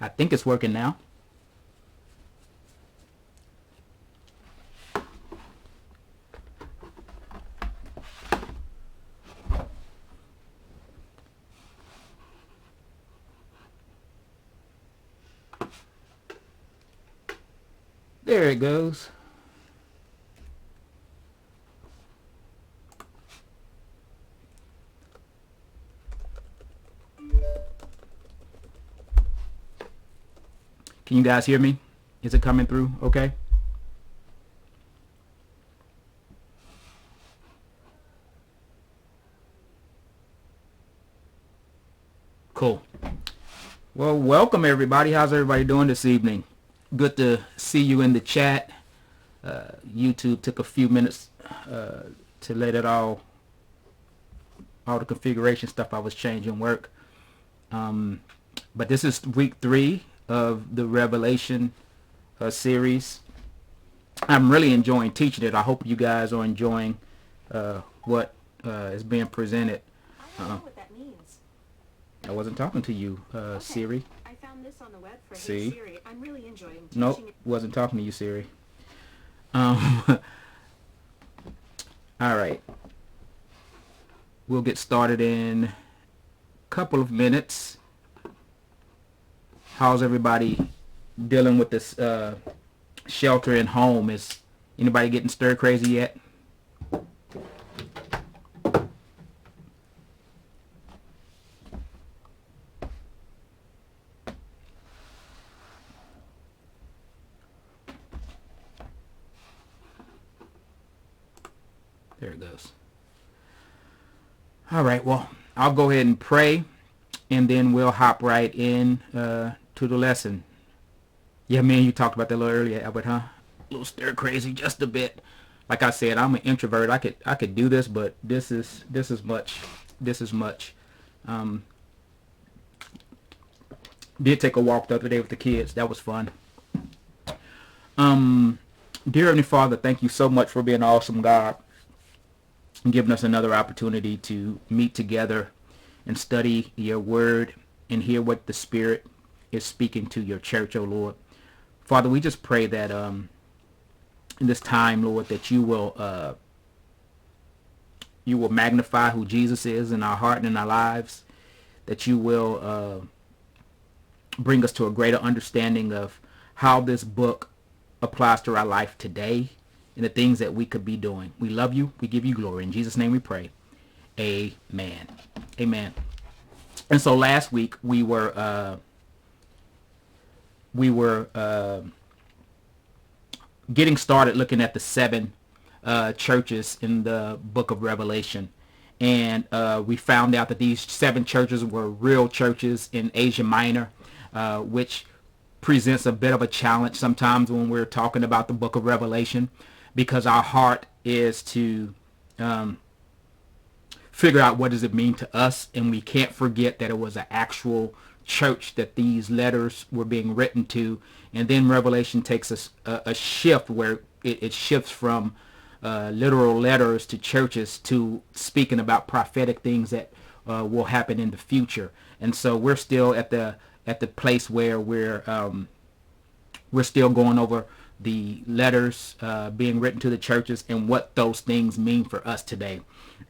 I think it's working now. There it goes. Can you guys hear me? Is it coming through okay? Cool. Well, welcome everybody. How's everybody doing this evening? Good to see you in the chat. YouTube took a few minutes to let it all the configuration stuff I was changing work. But this is week 3 of the Revelation series. I'm really enjoying teaching it. I hope you guys are enjoying what is being presented. I don't know what that means. I wasn't talking to you, Okay. Siri. I found this on the web for See? Hey Siri. I'm really enjoying teaching Nope, it. wasn't talking to you, Siri. All right. We'll get started in a couple of minutes. How's everybody dealing with this shelter in home? Is anybody getting stir crazy yet? There it goes. All right, well, I'll go ahead and pray, and then we'll hop right in to the lesson. Yeah, man, you talked about that a little earlier, Albert, huh? A little stir crazy, just a bit. Like I said, I'm an introvert. I could do this, but this is much. This is much. Did take a walk the other day with the kids. That was fun. Dear Heavenly Father, thank you so much for being an awesome God and giving us another opportunity to meet together and study your word and hear what the Spirit is speaking to your church, oh Lord. Father, we just pray that in this time, Lord, that you will magnify who Jesus is in our heart and in our lives, that you will bring us to a greater understanding of how this book applies to our life today and the things that we could be doing. We love you. We give you glory. In Jesus' name we pray. Amen. Amen. And so last week we were getting started looking at the 7 churches in the book of Revelation. And we found out that these 7 churches were real churches in Asia Minor, which presents a bit of a challenge sometimes when we're talking about the book of Revelation, because our heart is to figure out what does it mean to us, and we can't forget that it was an actual church that these letters were being written to. And then Revelation takes a shift where it shifts from literal letters to churches to speaking about prophetic things that will happen in the future. And so we're still at the place where we're still going over the letters being written to the churches and what those things mean for us today.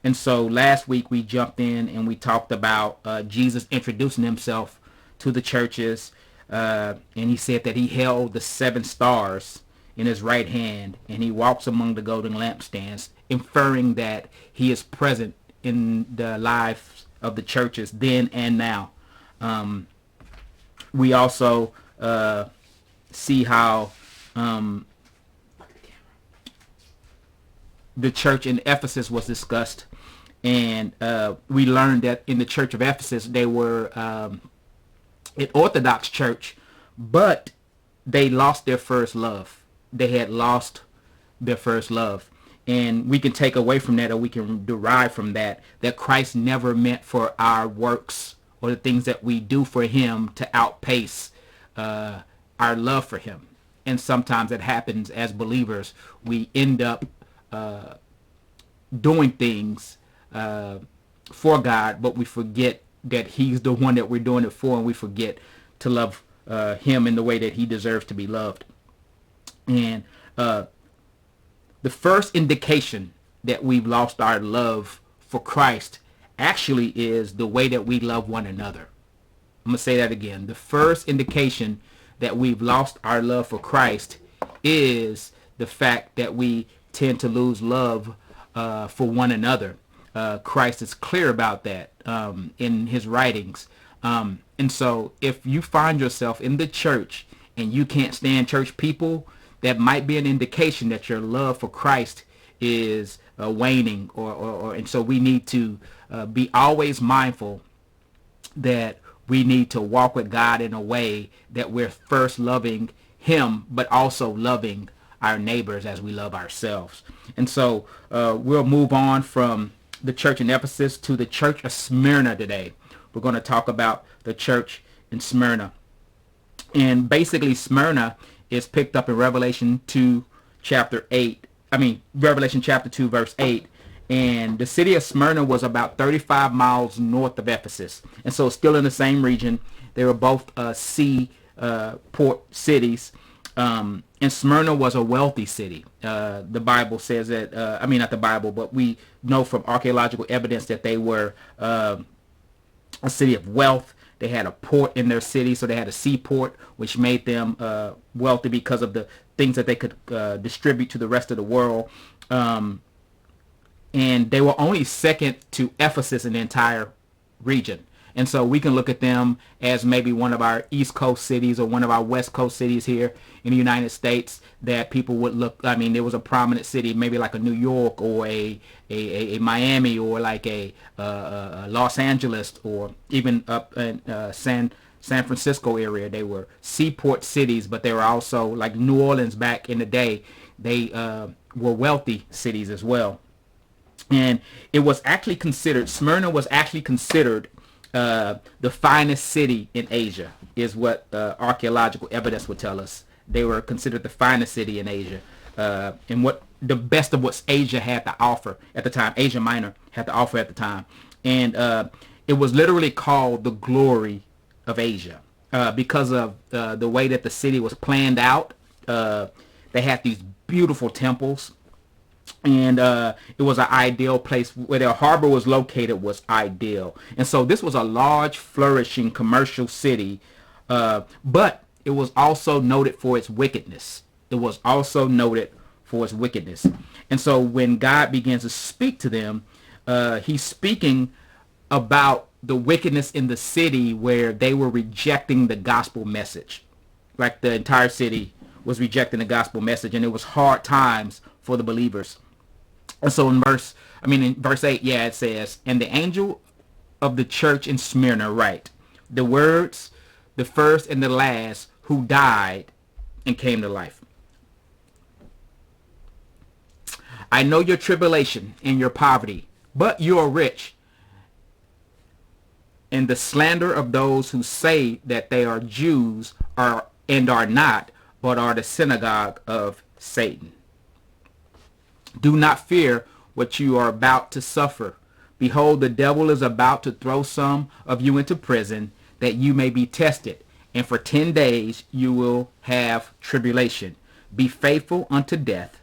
And so last week we jumped in and we talked about Jesus introducing himself to the churches, and he said that he held the 7 stars in his right hand and he walks among the golden lampstands, inferring that he is present in the lives of the churches then and now. We also see how the church in Ephesus was discussed, and we learned that in the church of Ephesus they were an Orthodox church, but they lost their first love. They had lost their first love. And we can take away from that, or we can derive from that Christ never meant for our works or the things that we do for him to outpace our love for him. And sometimes it happens as believers. We end up doing things for God, but we forget that he's the one that we're doing it for, and we forget to love him in the way that he deserves to be loved. And the first indication that we've lost our love for Christ actually is the way that we love one another. I'm going to say that again. The first indication that we've lost our love for Christ is the fact that we tend to lose love for one another. Christ is clear about that in his writings. And so if you find yourself in the church and you can't stand church people, that might be an indication that your love for Christ is waning. And so we need to be always mindful that we need to walk with God in a way that we're first loving him, but also loving our neighbors as we love ourselves. And so we'll move on from the church in Ephesus to the church of Smyrna today. We're going to talk about the church in Smyrna. And basically Smyrna is picked up in Revelation chapter 2, verse 8. And the city of Smyrna was about 35 miles north of Ephesus. And so still in the same region. They were both sea port cities. And Smyrna was a wealthy city. The Bible says that, not the Bible, but we know from archaeological evidence that they were a city of wealth. They had a port in their city, so they had a seaport, which made them wealthy because of the things that they could distribute to the rest of the world. And they were only second to Ephesus in the entire region. And so we can look at them as maybe one of our East Coast cities or one of our West Coast cities here in the United States that people would look. I mean, there was a prominent city, maybe like a New York or a Miami or like a Los Angeles or even up in San Francisco area. They were seaport cities, but they were also like New Orleans back in the day. They were wealthy cities as well. And it was actually considered, Smyrna was actually considered the finest city in Asia, is what archaeological evidence would tell us. They were considered the finest city in Asia, and what the best of what Asia had to offer at the time. Asia Minor had to offer at the time, and it was literally called the glory of Asia because of the way that the city was planned out. They had these beautiful temples. And it was an ideal place where their harbor was located was ideal. And so this was a large, flourishing commercial city, but it was also noted for its wickedness. And so when God begins to speak to them, he's speaking about the wickedness in the city where they were rejecting the gospel message. Like the entire city was rejecting the gospel message, and it was hard times for the believers. And so in verse 8, it says, and the angel of the church in Smyrna write, the words, the first and the last, who died and came to life. I know your tribulation and your poverty, but you are rich, and the slander of those who say that they are Jews are not, but are the synagogue of Satan. Do not fear what you are about to suffer. Behold, the devil is about to throw some of you into prison, that you may be tested, and for 10 days you will have tribulation. Be faithful unto death,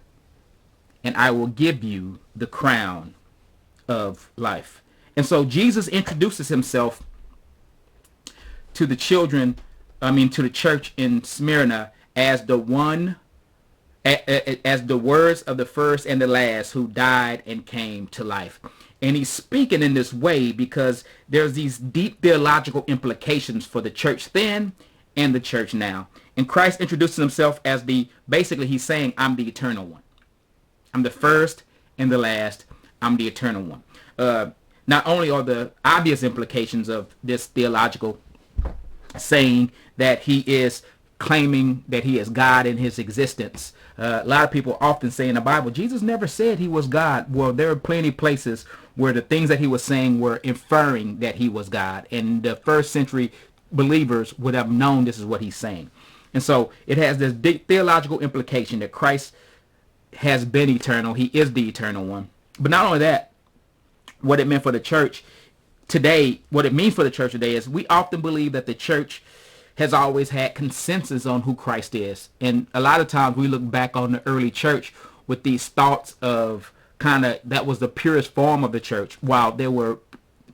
and I will give you the crown of life. And so Jesus introduces himself to the church in Smyrna as the one, as the words of the first and the last, who died and came to life. And he's speaking in this way because there's these deep theological implications for the church then and the church now. And Christ introduces himself as he's saying, I'm the eternal one. I'm the first and the last. I'm the eternal one. Not only are the obvious implications of this theological saying that he is claiming that he is God in his existence. A lot of people often say in the Bible, Jesus never said he was God. Well, there are plenty of places where the things that he was saying were inferring that he was God. And the first century believers would have known this is what he's saying. And so it has this deep theological implication that Christ has been eternal. He is the eternal one. But not only that, what it means for the church today is we often believe that the church has always had consensus on who Christ is. And a lot of times we look back on the early church with these thoughts of kind of that was the purest form of the church, while there were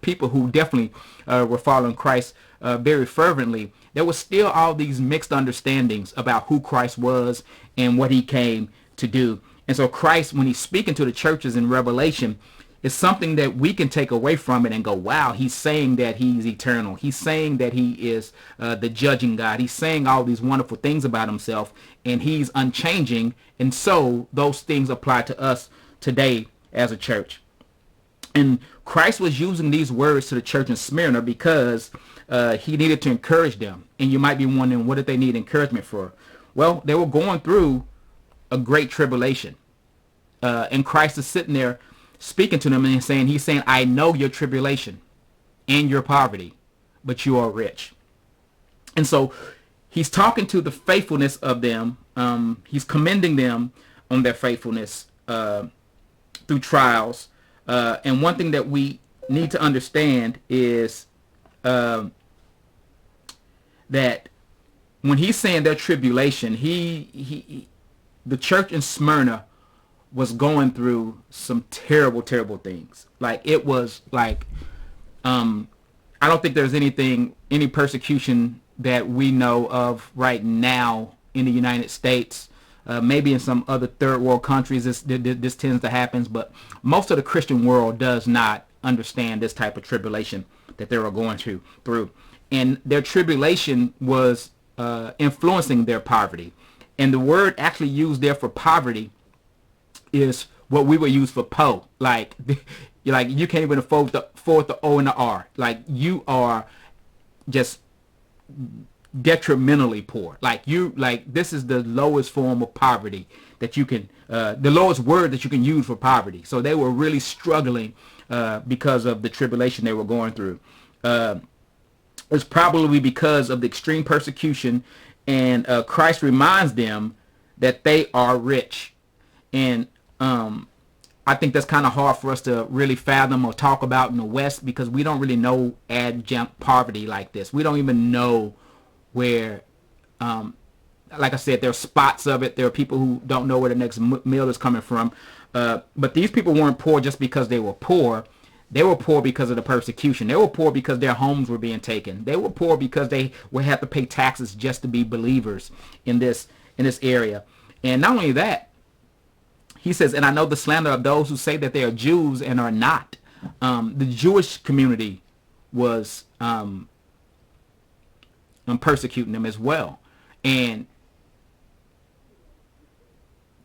people who definitely were following Christ very fervently. There was still all these mixed understandings about who Christ was and what he came to do. And so Christ, when he's speaking to the churches in Revelation, is something that we can take away from it and go, wow, he's saying that he's eternal. He's saying that he is the judging God. He's saying all these wonderful things about himself, and he's unchanging. And so those things apply to us today as a church. And Christ was using these words to the church in Smyrna because he needed to encourage them. And you might be wondering, what did they need encouragement for? Well, they were going through a great tribulation. And Christ is sitting there speaking to them and he's saying, I know your tribulation and your poverty, but you are rich. And so he's talking to the faithfulness of them. He's commending them on their faithfulness through trials. And one thing that we need to understand is that when he's saying their tribulation, the church in Smyrna was going through some terrible, terrible things. Like, it was like, I don't think there's any persecution that we know of right now in the United States. Maybe in some other third world countries this tends to happen, but most of the Christian world does not understand this type of tribulation that they were going through. And their tribulation was influencing their poverty. And the word actually used there for poverty is what we would use for po. Like you can't even afford the O and the R. Like, you are just detrimentally poor. Like this is the lowest form of poverty that you can, the lowest word that you can use for poverty. So they were really struggling because of the tribulation they were going through. It's probably because of the extreme persecution, and Christ reminds them that they are rich. And I think that's kind of hard for us to really fathom or talk about in the West, because we don't really know adjunct poverty like this. We don't even know where, like I said, there are spots of it. There are people who don't know where the next meal is coming from. But these people weren't poor just because they were poor. They were poor because of the persecution. They were poor because their homes were being taken. They were poor because they would have to pay taxes just to be believers in this area. And not only that, he says, and I know the slander of those who say that they are Jews and are not. The Jewish community was persecuting them as well. And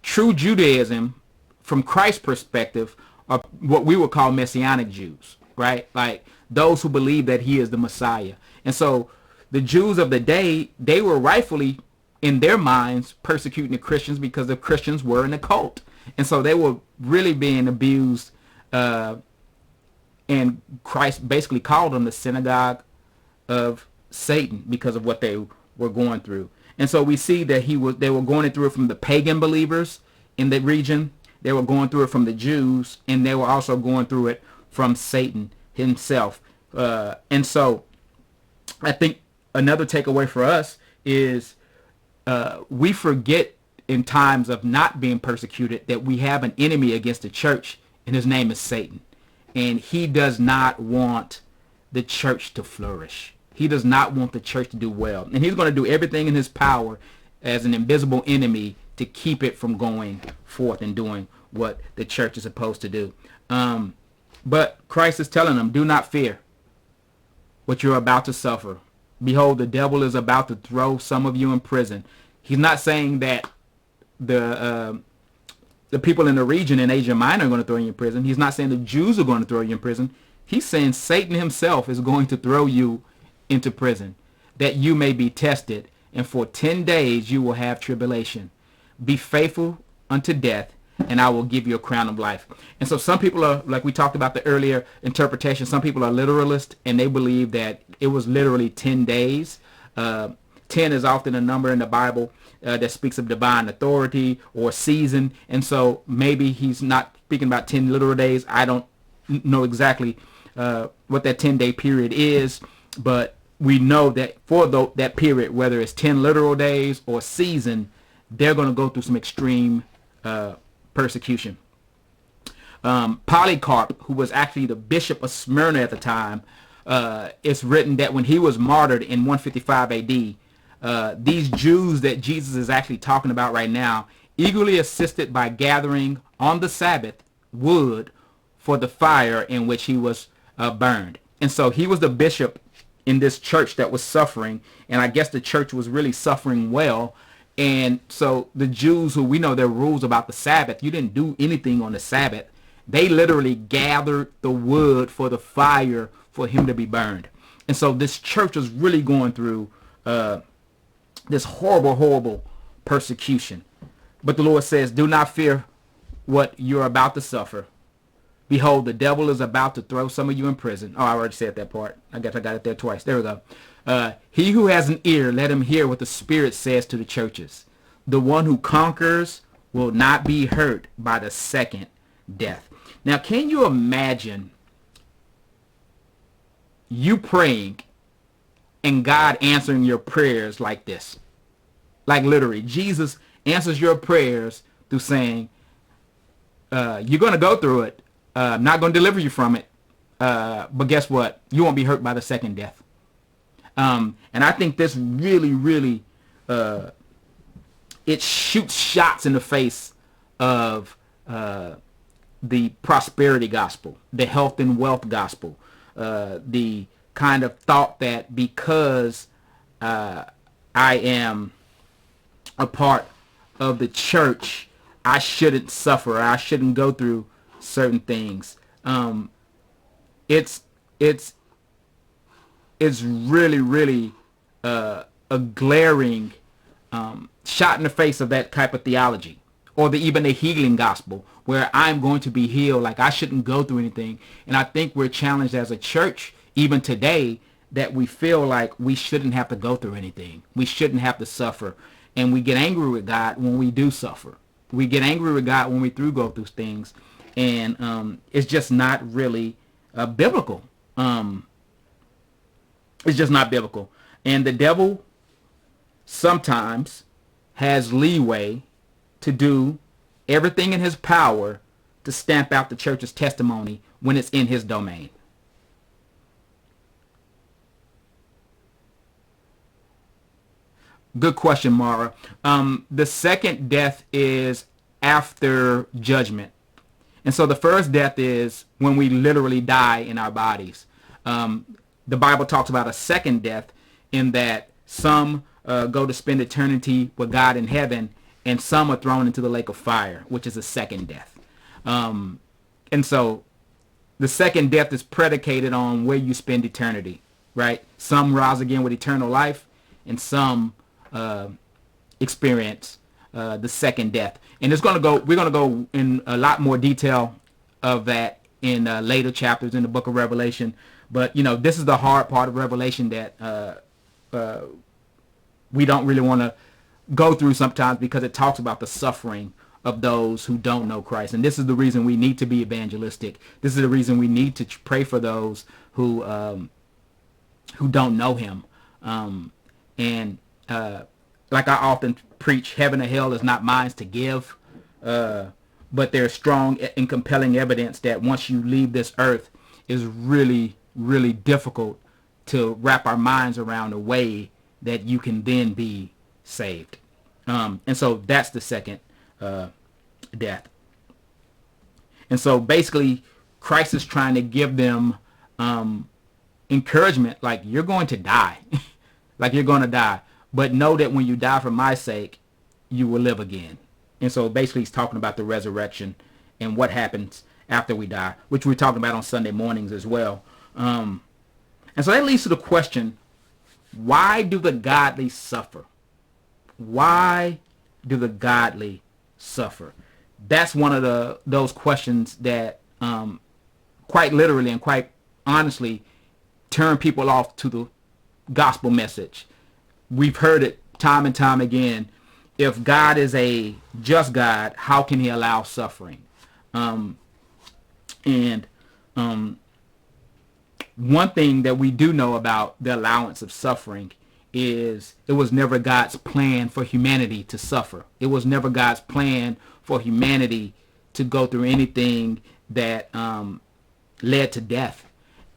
true Judaism, from Christ's perspective, are what we would call Messianic Jews, right? Like those who believe that he is the Messiah. And so the Jews of the day, they were rightfully, in their minds, persecuting the Christians because the Christians were in a cult. And so they were really being abused. And Christ basically called them the synagogue of Satan because of what they were going through. And so we see that they were going through it from the pagan believers in the region. They were going through it from the Jews, and they were also going through it from Satan himself. And so I think another takeaway for us is we forget in times of not being persecuted that we have an enemy against the church, and his name is Satan. And he does not want the church to flourish. He does not want the church to do well. And he's going to do everything in his power as an invisible enemy to keep it from going forth and doing what the church is supposed to do. But Christ is telling them, do not fear what you're about to suffer. Behold, the devil is about to throw some of you in prison. He's not saying that the people in the region in Asia Minor are going to throw you in prison. He's not saying the Jews are going to throw you in prison. He's saying Satan himself is going to throw you into prison, that you may be tested, and for 10 days you will have tribulation. Be faithful unto death, and I will give you a crown of life. And so some people are, like we talked about the earlier interpretation, some people are literalist, and they believe that it was literally 10 days. 10 is often a number in the Bible that speaks of divine authority or season. And so maybe he's not speaking about 10 literal days. I don't know exactly what that 10-day period is, but we know that for that period, whether it's 10 literal days or season, they're going to go through some extreme persecution. Polycarp, who was actually the bishop of Smyrna at the time, it's written that when he was martyred in 155 AD, these Jews that Jesus is actually talking about right now eagerly assisted by gathering on the Sabbath wood for the fire in which he was burned. And so he was the bishop in this church that was suffering, and I guess the church was really suffering well. And so the Jews, who we know their rules about the Sabbath, you didn't do anything on the Sabbath. They literally gathered the wood for the fire for him to be burned. And so this church was really going through this horrible persecution. But the Lord says, do not fear what you're about to suffer. Behold, the devil is about to throw some of you in prison. Oh, I already said that part. I guess I got it there twice. There we go. He who has an ear, let him hear what the Spirit says to the churches. The one who conquers will not be hurt by the second death. Now, can you imagine you praying and God answering your prayers like this? Like literally, Jesus answers your prayers through saying, you're going to go through it. I'm not going to deliver you from it. But guess what? You won't be hurt by the second death. And I think this really, it shoots shots in the face of the prosperity gospel, the health and wealth gospel, the kind of thought that because I am a part of the church, I shouldn't suffer. I shouldn't go through certain things. It's really a glaring shot in the face of that type of theology, or even the healing gospel, where I'm going to be healed, like I shouldn't go through anything. And I think we're challenged as a church, even today, that we feel like we shouldn't have to go through anything. We shouldn't have to suffer. And we get angry with God when we do suffer. We get angry with God when we do go through things. And it's just not really biblical. It's just not biblical. And the devil sometimes has leeway to do everything in his power to stamp out the church's testimony when it's in his domain. Good question, Mara. The second death is after judgment. And so the first death is when we literally die in our bodies. The Bible talks about a second death in that some go to spend eternity with God in heaven, and some are thrown into the lake of fire, which is a second death. And so the second death is predicated on where you spend eternity, right? Some rise again with eternal life, and some experience the second death. And we're going to go in a lot more detail of that in later chapters in the book of Revelation. But, this is the hard part of Revelation that we don't really want to go through sometimes, because it talks about the suffering of those who don't know Christ. And this is the reason we need to be evangelistic. This is the reason we need to pray for those who don't know him. Like I often preach, heaven or hell is not mine to give. But there's strong and compelling evidence that once you leave this earth, is really, really difficult to wrap our minds around a way that you can then be saved. And so that's the second death. And so basically, Christ is trying to give them encouragement, like you're going to die. Like you're going to die. But know that when you die for my sake, you will live again. And so basically he's talking about the resurrection and what happens after we die, which we're talking about on Sunday mornings as well. And so that leads to the question, why do the godly suffer? Why do the godly suffer? That's one of those questions that quite literally and quite honestly turn people off to the gospel message. We've heard it time and time again. If God is a just God, how can he allow suffering? one thing that we do know about the allowance of suffering is it was never God's plan for humanity to suffer. It was never God's plan for humanity to go through anything that led to death.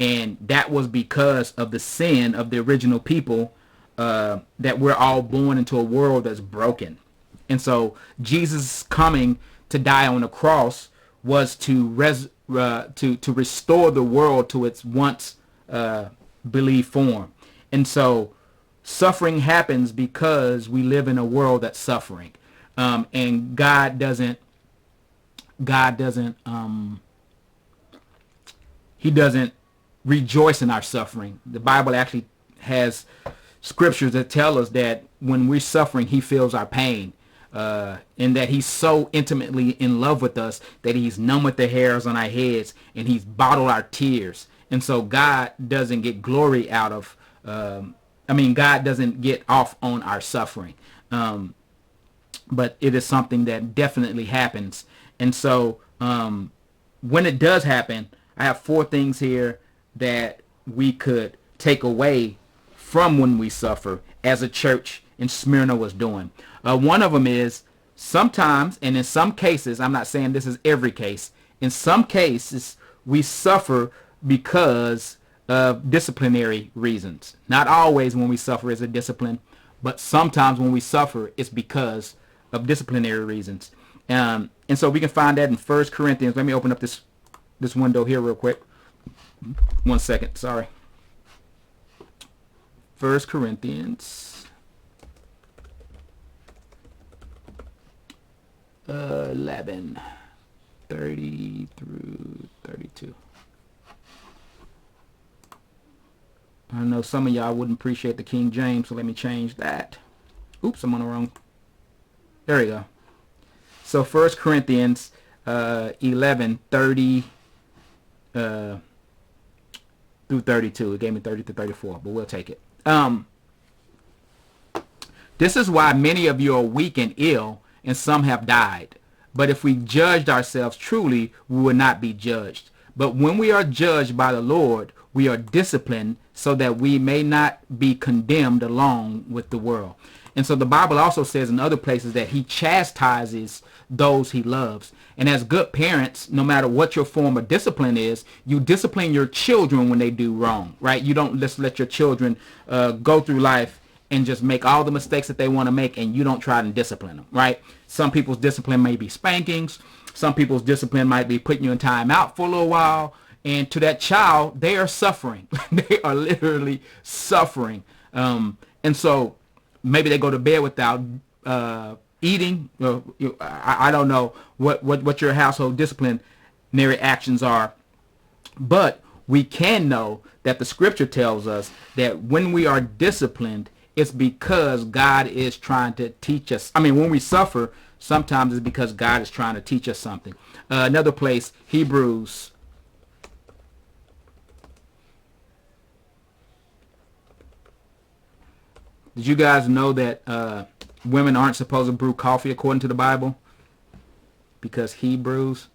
And that was because of the sin of the original people, that we're all born into a world that's broken. And so Jesus coming to die on the cross was to restore the world to its once believed form. And so suffering happens because we live in a world that's suffering. And God doesn't he doesn't rejoice in our suffering. The Bible actually has scriptures that tell us that when we're suffering, he feels our pain, and that he's so intimately in love with us that he's numb with the hairs on our heads and he's bottled our tears. And so God doesn't get glory out of, God doesn't get off on our suffering. But it is something that definitely happens. And so when it does happen, I have 4 things here that we could take away from when we suffer, as a church in Smyrna was doing. One of them is sometimes, and in some cases, I'm not saying this is every case, in some cases we suffer because of disciplinary reasons. Not always when we suffer is a discipline, but sometimes when we suffer it's because of disciplinary reasons. And so we can find that in 1 Corinthians. Let me open up this window here real quick. 1 second, sorry. 1 Corinthians 11, 30 through 32. I know some of y'all wouldn't appreciate the King James, so let me change that. Oops, I'm on the wrong. There we go. So 1 Corinthians 11, 30 through 32. It gave me 30 to 34, but we'll take it. This is why many of you are weak and ill, and some have died. But if we judged ourselves truly, we would not be judged. But when we are judged by the Lord, we are disciplined so that we may not be condemned along with the world. And so the Bible also says in other places that he chastises those he loves. And as good parents, no matter what your form of discipline is, you discipline your children when they do wrong, right? You don't just let your children go through life and just make all the mistakes that they want to make, and you don't try to discipline them, right? Some people's discipline may be spankings. Some people's discipline might be putting you in time out for a little while. And to that child, they are suffering. They are literally suffering. And so maybe they go to bed without eating. I don't know what your household disciplinary actions are. But we can know that the scripture tells us that when we are disciplined, it's because God is trying to teach us. I mean, when we suffer, sometimes it's because God is trying to teach us something. Another place, Hebrews. Did you guys know that women aren't supposed to brew coffee according to the Bible? Because Hebrews.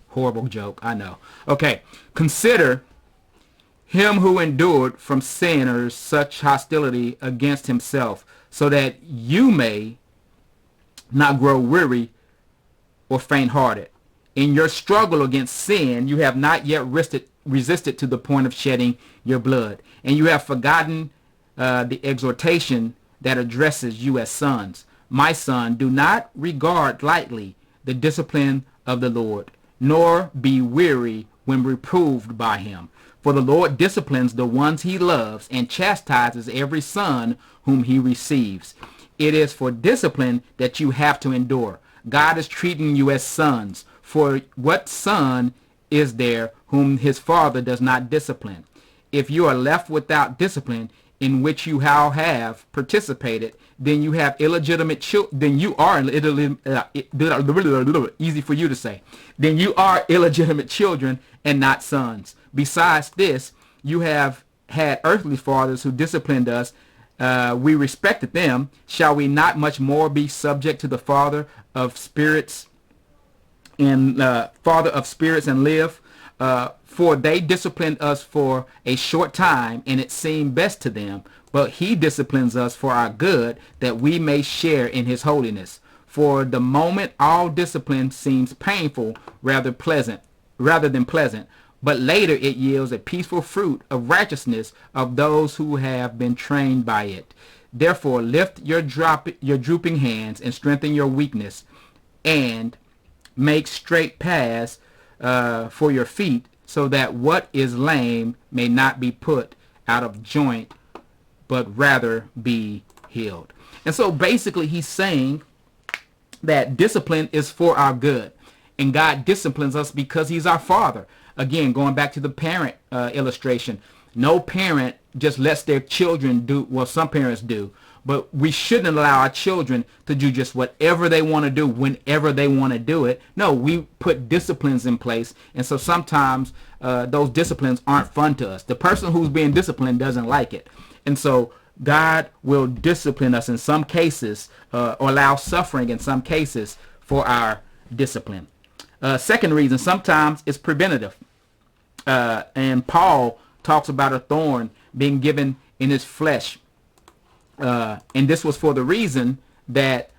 Horrible joke, I know. Okay, consider him who endured from sinners such hostility against himself, so that you may not grow weary or faint-hearted. In your struggle against sin, you have not yet resisted to the point of shedding your blood, and you have forgotten the exhortation that addresses you as sons. My son, do not regard lightly the discipline of the Lord, nor be weary when reproved by him. For the Lord disciplines the ones he loves and chastises every son whom he receives. It is for discipline that you have to endure. God is treating you as sons. For what son is there whom his father does not discipline? If you are left without discipline, in which you have participated, then you have illegitimate children. Then you are easy for you to say. Then you are illegitimate children and not sons. Besides this, you have had earthly fathers who disciplined us. We respected them. Shall we not much more be subject to the Father of spirits and live? For they disciplined us for a short time, and it seemed best to them. But he disciplines us for our good, that we may share in his holiness. For the moment, all discipline seems painful rather than pleasant. But later it yields a peaceful fruit of righteousness of those who have been trained by it. Therefore, lift your drooping hands and strengthen your weakness, and make straight paths for your feet, so that what is lame may not be put out of joint, but rather be healed. And so basically he's saying that discipline is for our good. And God disciplines us because he's our father. Again, going back to the parent illustration, no parent just lets their children do, well, some parents do, but we shouldn't allow our children to do just whatever they want to do whenever they want to do it. No, we put disciplines in place, and so sometimes those disciplines aren't fun to us. The person who's being disciplined doesn't like it. And so God will discipline us in some cases, or allow suffering in some cases for our discipline. Second reason, sometimes it's preventative. And Paul talks about a thorn being given in his flesh. And this was for the reason that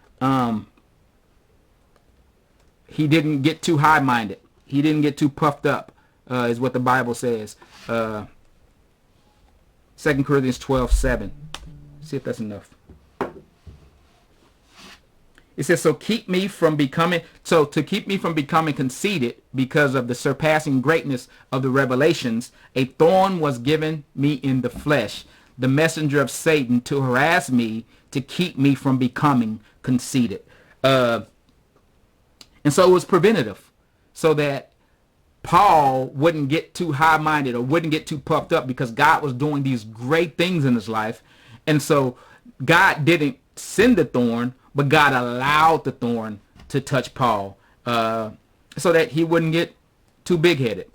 he didn't get too high-minded. He didn't get too puffed up, is what the Bible says. 2 Corinthians 12:7. See if that's enough. It says, to keep me from becoming conceited because of the surpassing greatness of the revelations, a thorn was given me in the flesh, the messenger of Satan, to harass me, to keep me from becoming conceited. And so it was preventative, so that Paul wouldn't get too high-minded or wouldn't get too puffed up, because God was doing these great things in his life. And so God didn't send the thorn, but God allowed the thorn to touch Paul, so that he wouldn't get too big-headed.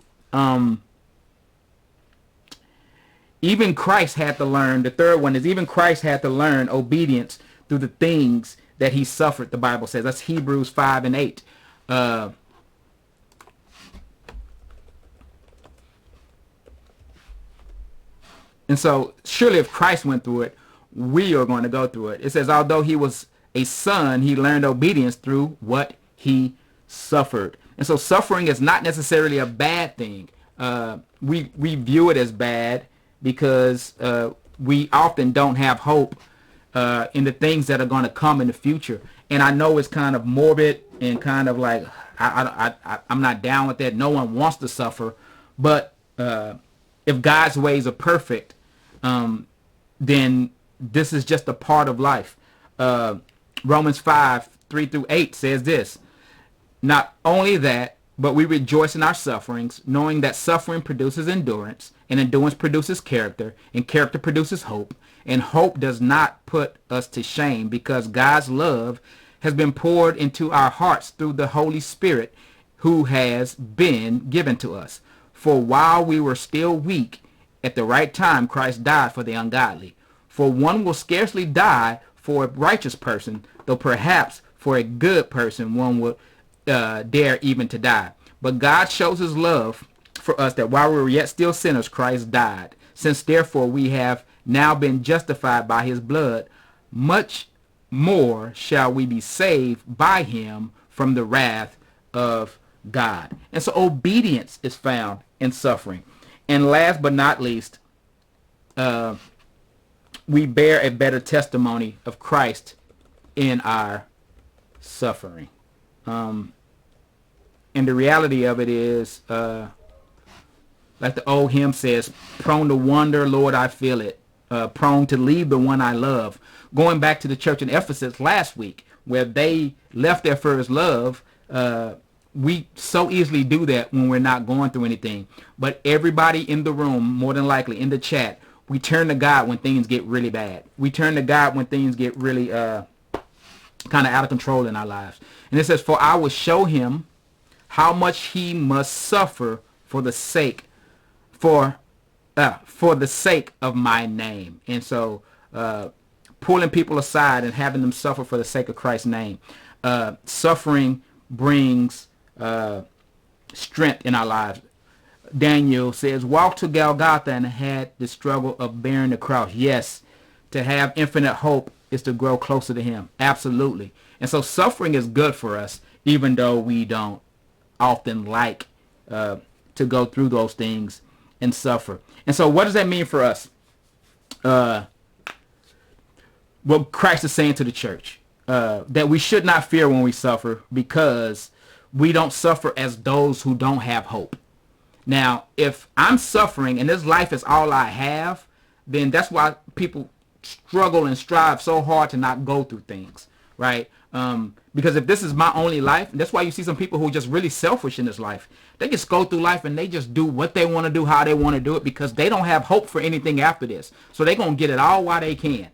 Even Christ had to learn, the third one is, even Christ had to learn obedience through the things that he suffered, the Bible says. That's Hebrews 5:8. And so surely if Christ went through it, we are going to go through it. It says, although he was a son, he learned obedience through what he suffered. And so suffering is not necessarily a bad thing. We view it as bad because we often don't have hope in the things that are going to come in the future. And I know it's kind of morbid and kind of like, I'm not down with that. No one wants to suffer. But if God's ways are perfect, then this is just a part of life. Romans 5:3-8 says this, not only that, but we rejoice in our sufferings, knowing that suffering produces endurance, and endurance produces character, and character produces hope. And hope does not put us to shame, because God's love has been poured into our hearts through the Holy Spirit who has been given to us. For while we were still weak, at the right time Christ died for the ungodly. For one will scarcely die for a righteous person, though perhaps for a good person one would dare even to die. But God shows his love for us, that while we were yet still sinners, Christ died. Since therefore we have now been justified by his blood, much more shall we be saved by him from the wrath of God. And so obedience is found in suffering. And last but not least, we bear a better testimony of Christ in our suffering. And the reality of it is, like the old hymn says, prone to wonder, Lord, I feel it. Prone to leave the one I love. Going back to the church in Ephesus last week, where they left their first love, we so easily do that when we're not going through anything. But everybody in the room, more than likely in the chat, we turn to God when things get really bad. We turn to God when things get really kind of out of control in our lives. And it says, for I will show him how much he must suffer for the sake of my name. And so pulling people aside and having them suffer for the sake of Christ's name. Suffering brings strength in our lives. Daniel says, walk to Golgotha and had the struggle of bearing the cross. Yes, to have infinite hope is to grow closer to him. Absolutely. And so suffering is good for us, even though we don't often like to go through those things and suffer. And so what does that mean for us? What Christ is saying to the church, that we should not fear when we suffer, because we don't suffer as those who don't have hope. Now, if I'm suffering and this life is all I have, then that's why people struggle and strive so hard to not go through things, right? Because if this is my only life, that's why you see some people who are just really selfish in this life. They just go through life and they just do what they want to do, how they want to do it, because they don't have hope for anything after this. So they're going to get it all while they can.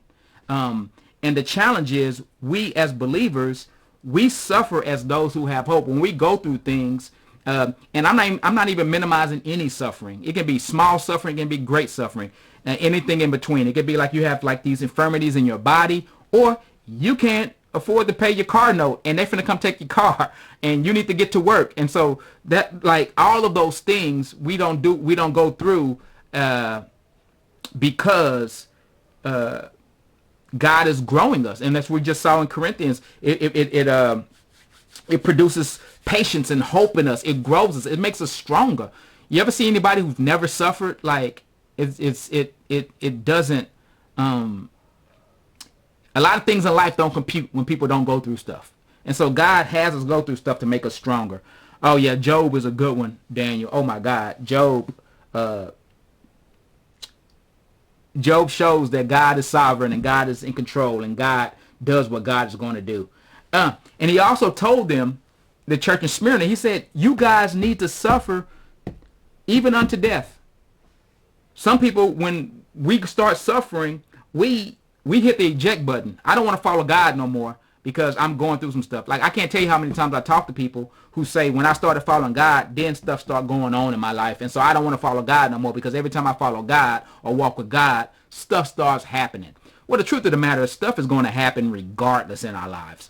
And the challenge is, we as believers, we suffer as those who have hope. When we go through things, and I'm not even minimizing any suffering. It can be small suffering, it can be great suffering, anything in between. It could be like you have like these infirmities in your body, or you can't afford to pay your car note and they're finna come take your car and you need to get to work. And so that, like, all of those things we don't go through because God is growing us. And as we just saw in Corinthians, it produces patience and hope in us. It grows us. It makes us stronger. You ever see anybody who's never suffered? Like, it doesn't, a lot of things in life don't compute when people don't go through stuff. And so God has us go through stuff to make us stronger. Oh yeah, Job is a good one, Daniel. Oh my God, Job shows that God is sovereign and God is in control and God does what God is going to do. And he also told them, the church in Smyrna, he said, you guys need to suffer even unto death. Some people, when we start suffering, we hit the eject button. I don't want to follow God no more because I'm going through some stuff. Like, I can't tell you how many times I talk to people who say, when I started following God, then stuff started going on in my life. And so I don't want to follow God no more, because every time I follow God or walk with God, stuff starts happening. Well, the truth of the matter is, stuff is going to happen regardless in our lives.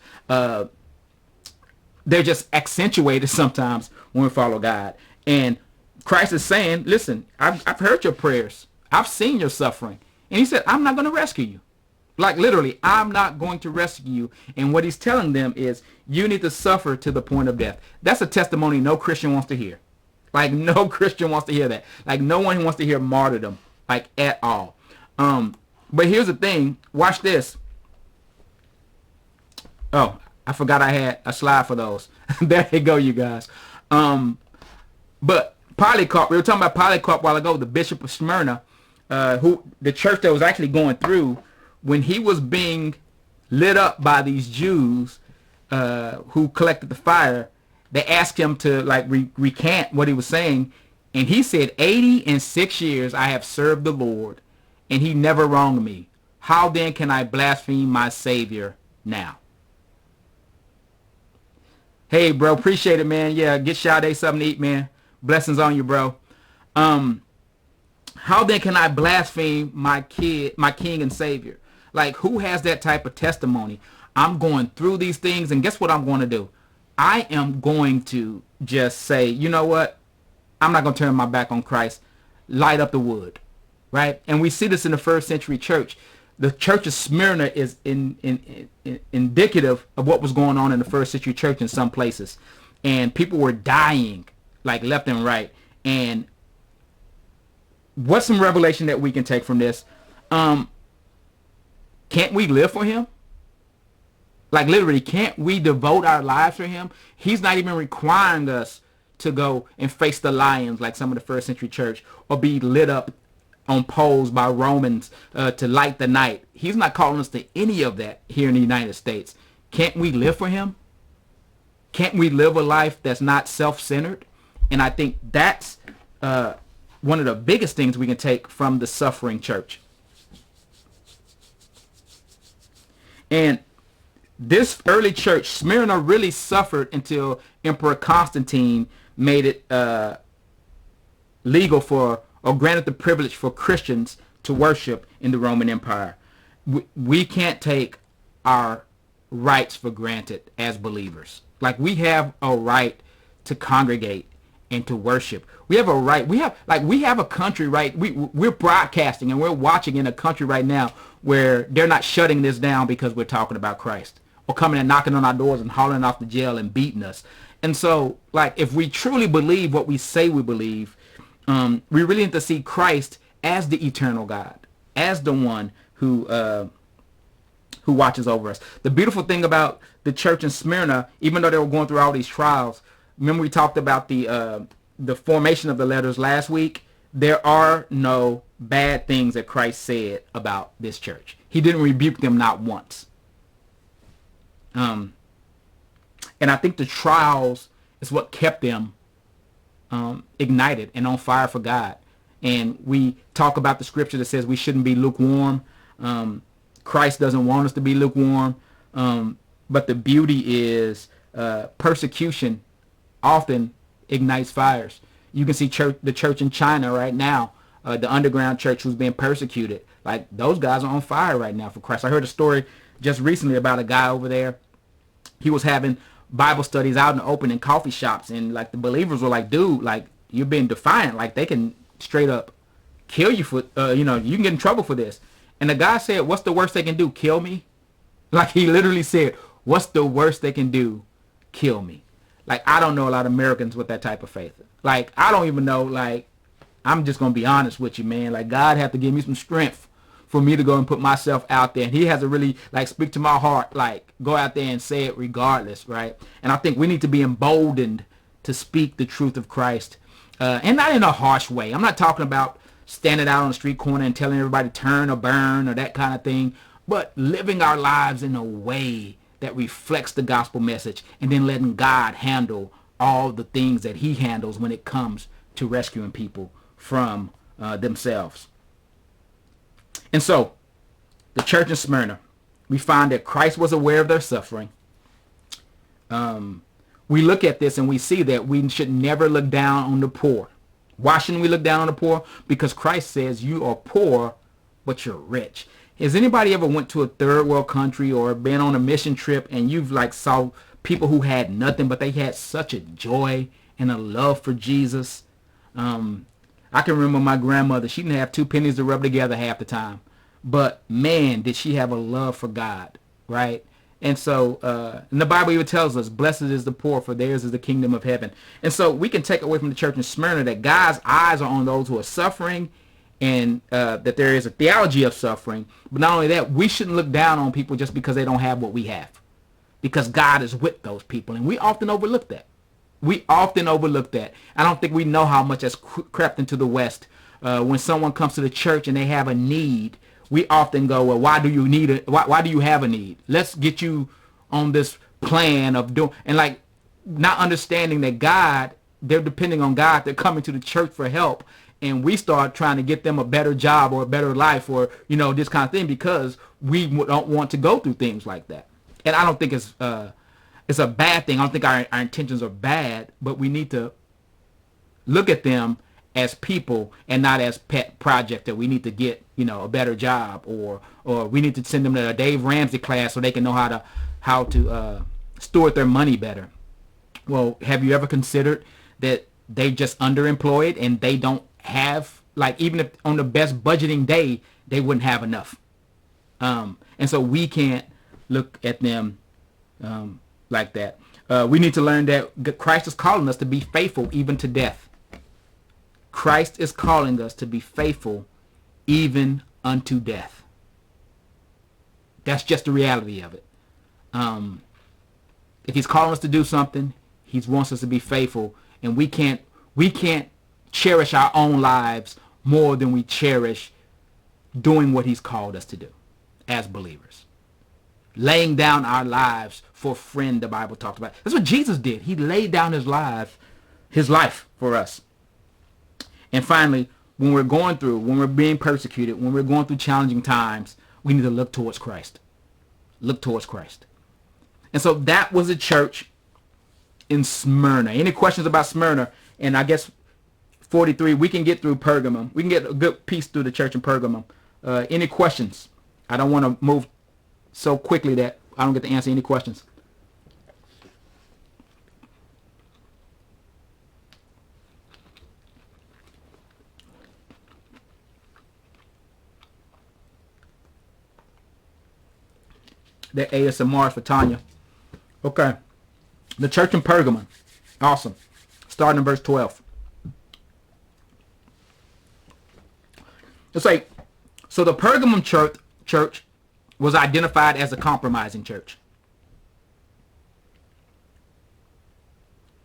They're just accentuated sometimes when we follow God. And Christ is saying, listen, I've heard your prayers. I've seen your suffering. And he said, I'm not going to rescue you. Like, literally, I'm not going to rescue you. And what he's telling them is, you need to suffer to the point of death. That's a testimony no Christian wants to hear. Like, no Christian wants to hear that. Like, no one wants to hear martyrdom, like, at all. But here's the thing. Watch this. Oh, I forgot I had a slide for those. There you go, you guys. But Polycarp, we were talking about Polycarp a while ago, the bishop of Smyrna, who the church that was actually going through, when he was being lit up by these Jews who collected the fire, they asked him to like recant what he was saying. And he said, 86 years I have served the Lord, and he never wronged me. How then can I blaspheme my Savior now? Hey, bro, appreciate it, man. Yeah, get Sade something to eat, man. Blessings on you, bro. How then can I blaspheme my King and Savior? Like, who has that type of testimony? I'm going through these things, and guess what I'm going to do? I am going to just say, you know what? I'm not going to turn my back on Christ. Light up the wood, right? And we see this in the first century church. The church of Smyrna is indicative of what was going on in the first century church in some places. And people were dying, like, left and right. And what's some revelation that we can take from this? Can't we live for him? Like, literally, can't we devote our lives for him? He's not even requiring us to go and face the lions like some of the first century church, or be lit up on poles by Romans to light the night. He's not calling us to any of that here in the United States. Can't we live for him? Can't we live a life that's not self-centered? And I think that's one of the biggest things we can take from the suffering church. And this early church, Smyrna, really suffered until Emperor Constantine made it legal for, or granted the privilege for, Christians to worship in the Roman Empire. We can't take our rights for granted as believers. Like, we have a right to congregate and to worship. We have a right. We have a country, right? We're broadcasting and we're watching in a country right now where they're not shutting this down because we're talking about Christ, or coming and knocking on our doors and hauling off the jail and beating us. And so, like, if we truly believe what we say we believe, we really need to see Christ as the eternal God, as the one who watches over us. The beautiful thing about the church in Smyrna, even though they were going through all these trials, remember we talked about the formation of the letters last week. There are no bad things that Christ said about this church. He didn't rebuke them, not once. And I think the trials is what kept them ignited and on fire for God. And we talk about the scripture that says we shouldn't be lukewarm. Christ doesn't want us to be lukewarm. But the beauty is persecution often ignites fires. You can see the church in China right now, the underground church who's being persecuted. Like, those guys are on fire right now for Christ. I heard a story just recently about a guy over there. He was having Bible studies out in the open in coffee shops, and like the believers were like, dude, like, you're being defiant. Like, they can straight up kill you for, you can get in trouble for this. And the guy said, what's the worst they can do? Kill me? Like, he literally said, what's the worst they can do? Kill me. Like, I don't know a lot of Americans with that type of faith. Like, I don't even know, like, I'm just going to be honest with you, man. Like, God have to give me some strength for me to go and put myself out there. And he has to really, like, speak to my heart, like, go out there and say it regardless, right? And I think we need to be emboldened to speak the truth of Christ. And not in a harsh way. I'm not talking about standing out on the street corner and telling everybody turn or burn or that kind of thing, but living our lives in a way that reflects the gospel message, and then letting God handle all the things that he handles when it comes to rescuing people from themselves. And so, the church in Smyrna, we find that Christ was aware of their suffering. We look at this and we see that we should never look down on the poor. Why shouldn't we look down on the poor? Because Christ says you are poor, but you're rich. Has anybody ever went to a third world country or been on a mission trip and you've like saw people who had nothing, but they had such a joy and a love for Jesus? I can remember my grandmother. She didn't have two pennies to rub together half the time. But man, did she have a love for God, right? And so, and the Bible even tells us, blessed is the poor, for theirs is the kingdom of heaven. And so we can take away from the church in Smyrna that God's eyes are on those who are suffering, and that there is a theology of suffering. But not only that, we shouldn't look down on people just because they don't have what we have, because God is with those people. And we often overlook that. We often overlook that. I don't think we know how much has crept into the West. When someone comes to the church and they have a need, we often go, well, why do you need it? Why do you have a need? Let's get you on this plan of doing, and like not understanding that God, they're depending on God. They're coming to the church for help. And we start trying to get them a better job or a better life or, this kind of thing, because we don't want to go through things like that. And I don't think it's a bad thing. I don't think our intentions are bad, but we need to look at them as people and not as pet project that we need to get, a better job, or we need to send them to a Dave Ramsey class so they can know how to steward their money better. Well, have you ever considered that they just underemployed and they don't have, like, even if on the best budgeting day, they wouldn't have enough. And so we can't look at them like that. We need to learn that Christ is calling us to be faithful even to death. Christ is calling us to be faithful even unto death. That's just the reality of it. If he's calling us to do something, he wants us to be faithful, and we can't cherish our own lives more than we cherish doing what he's called us to do as believers. Laying down our lives for a friend, the Bible talks about. That's what Jesus did. He laid down his life for us. And finally, when we're being persecuted, when we're going through challenging times, we need to look towards Christ. Look towards Christ. And so that was a church in Smyrna. Any questions about Smyrna? And I guess 43, we can get through Pergamum. We can get a good piece through the church in Pergamum. Any questions? I don't want to move so quickly that I don't get to answer any questions. That ASMR for Tanya. Okay. The church in Pergamum. Awesome. Starting in verse 12. It's like, so the Pergamum church was identified as a compromising church.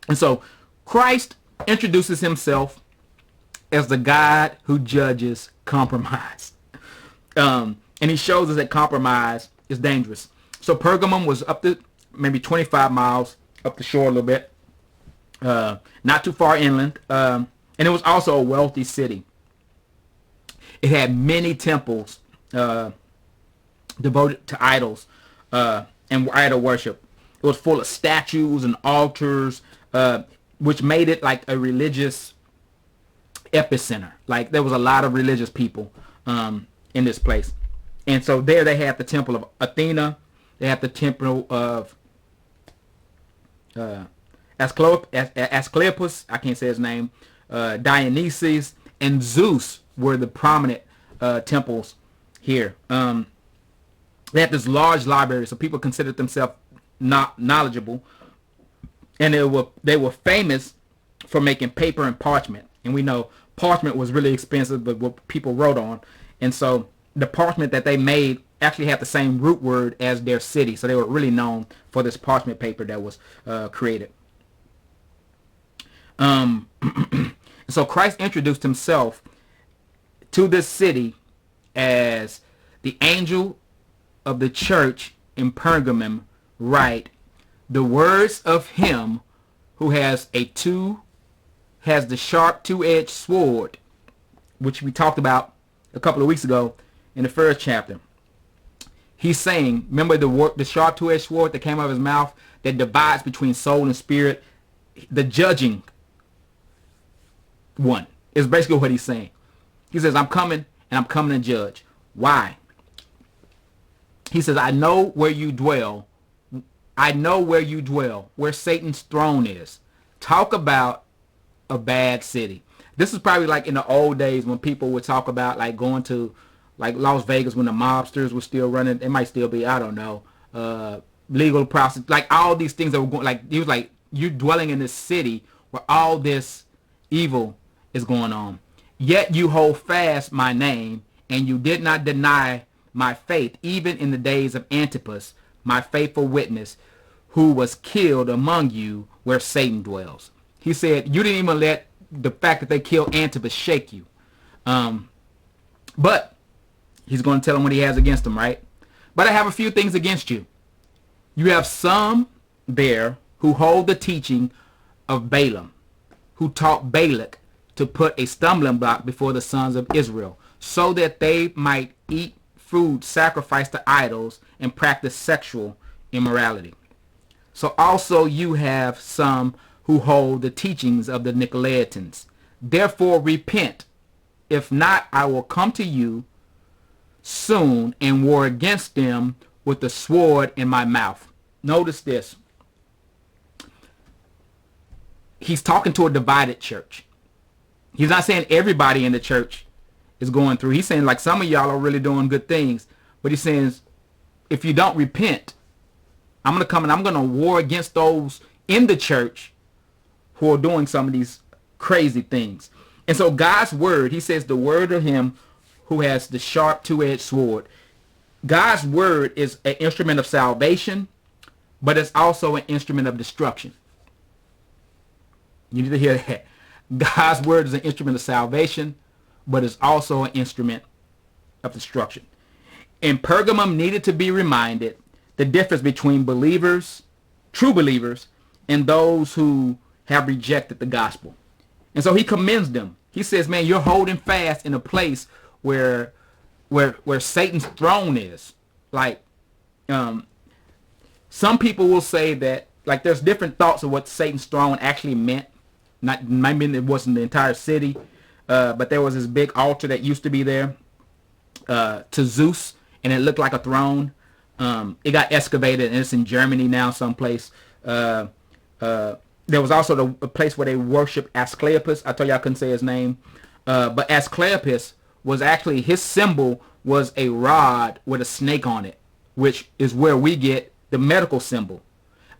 And so Christ introduces himself as the God who judges compromise. And he shows us that compromise is dangerous. So Pergamum was up to maybe 25 miles up the shore a little bit. Not too far inland. And it was also a wealthy city. It had many temples devoted to idols and idol worship. It was full of statues and altars, which made it like a religious epicenter. Like there was a lot of religious people in this place. And so there they had the temple of Athena. They had the temple of Asclepius, I can't say his name, Dionysus, and Zeus were the prominent temples here. They had this large library, so people considered themselves not knowledgeable, and they were famous for making paper and parchment. And we know parchment was really expensive, but what people wrote on, and so the parchment that they made actually had the same root word as their city, so they were really known for this parchment paper that was created. So Christ introduced himself to this city as the angel of the church in Pergamum. Write the words of him who has the sharp two-edged sword, which we talked about a couple of weeks ago in the first chapter. He's saying, remember the sharp two-edged sword that came out of his mouth that divides between soul and spirit? The judging one is basically what he's saying. He says, I'm coming, and I'm coming to judge. Why? He says, I know where you dwell. I know where you dwell, where Satan's throne is. Talk about a bad city. This is probably like in the old days when people would talk about like going to like Las Vegas when the mobsters were still running. It might still be, I don't know, legal prostitutes, like all these things that were going, like he was like, you're dwelling in this city where all this evil is going on. Yet you hold fast my name, and you did not deny my faith, even in the days of Antipas, my faithful witness, who was killed among you where Satan dwells. He said, you didn't even let the fact that they killed Antipas shake you. But he's going to tell him what he has against him, right? But I have a few things against you. You have some there who hold the teaching of Balaam, who taught Balak to put a stumbling block before the sons of Israel, so that they might eat food sacrificed to idols and practice sexual immorality. So also you have some who hold the teachings of the Nicolaitans. Therefore repent. If not, I will come to you soon and war against them with the sword in my mouth. Notice this. He's talking to a divided church. He's not saying everybody in the church is going through. He's saying like some of y'all are really doing good things. But he's saying if you don't repent, I'm going to come and I'm going to war against those in the church who are doing some of these crazy things. And so God's word, he says the word of him who has the sharp two-edged sword. God's word is an instrument of salvation, but it's also an instrument of destruction. You need to hear that. God's word is an instrument of salvation, but it's also an instrument of destruction. And Pergamum needed to be reminded the difference between believers, true believers, and those who have rejected the gospel. And so he commends them. He says, man, you're holding fast in a place where Satan's throne is. Like, some people will say that, like, there's different thoughts of what Satan's throne actually meant. Not, maybe it wasn't the entire city, but there was this big altar that used to be there to Zeus, and it looked like a throne. It got excavated, and it's in Germany now someplace. There was also a place where they worshiped Asclepius. I told you I couldn't say his name. But Asclepius was actually, his symbol was a rod with a snake on it. which is where we get the medical symbol.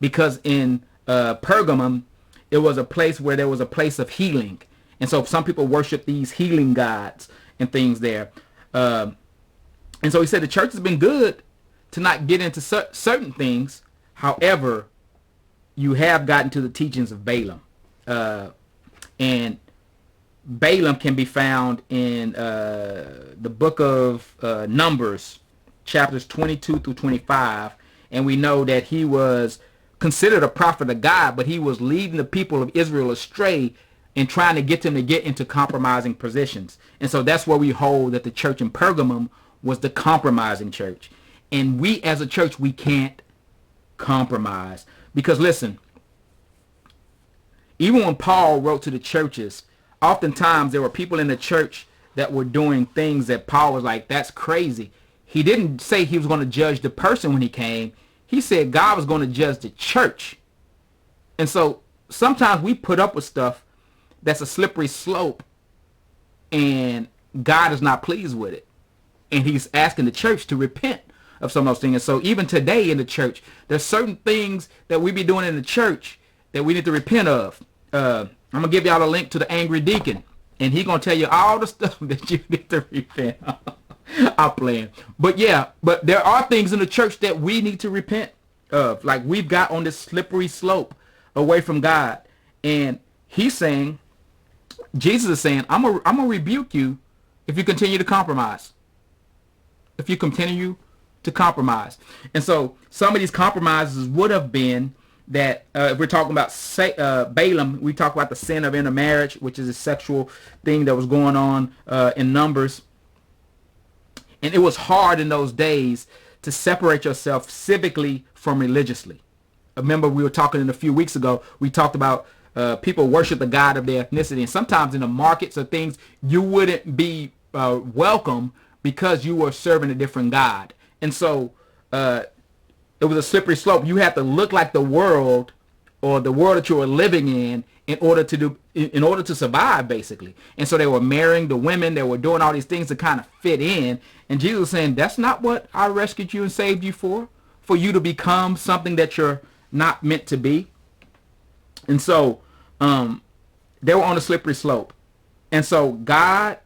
Because in Pergamum, it was a place where there was a place of healing. And so some people worship these healing gods and things there. And so he said the church has been good to not get into certain things. However, you have gotten to the teachings of Balaam. And Balaam can be found in the book of Numbers, chapters 22 through 25. And we know that he was considered a prophet of God, but he was leading the people of Israel astray and trying to get them to get into compromising positions. And so that's where we hold that the church in Pergamum was the compromising church. And we as a church, we can't compromise. Because listen, even when Paul wrote to the churches, oftentimes there were people in the church that were doing things that Paul was like, that's crazy. He didn't say he was going to judge the person when he came. He said God was going to judge the church. And so sometimes we put up with stuff that's a slippery slope and God is not pleased with it. And he's asking the church to repent of some of those things. And so even today in the church, there's certain things that we be doing in the church that we need to repent of. I'm going to give y'all a link to the angry deacon. And he's going to tell you all the stuff that you need to repent of. I'm playing. But yeah, but there are things in the church that we need to repent of. Like we've got on this slippery slope away from God. And he's saying, Jesus is saying, I'm gonna rebuke you if you continue to compromise. If you continue to compromise. And so some of these compromises would have been that if we're talking about Balaam, we talk about the sin of intermarriage, which is a sexual thing that was going on in Numbers. And it was hard in those days to separate yourself civically from religiously. Remember, we were talking a few weeks ago, we talked about people worship the God of their ethnicity. And sometimes in the markets or things, you wouldn't be welcome because you were serving a different God. And so it was a slippery slope. You had to look like the world or the world that you were living in order to survive, basically. And so they were marrying the women. They were doing all these things to kind of fit in. And Jesus was saying, that's not what I rescued you and saved you for you to become something that you're not meant to be. And so they were on a slippery slope. And so God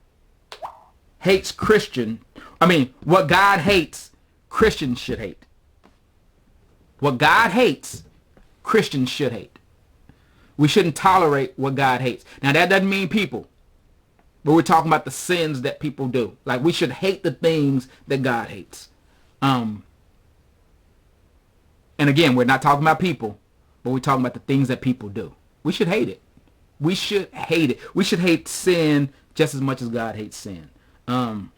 hates what God hates, Christians should hate. What God hates, Christians should hate. We shouldn't tolerate what God hates. Now, that doesn't mean people. But we're talking about the sins that people do. Like, we should hate the things that God hates. And again, we're not talking about people, but we're talking about the things that people do. We should hate it. We should hate it. We should hate sin just as much as God hates sin. And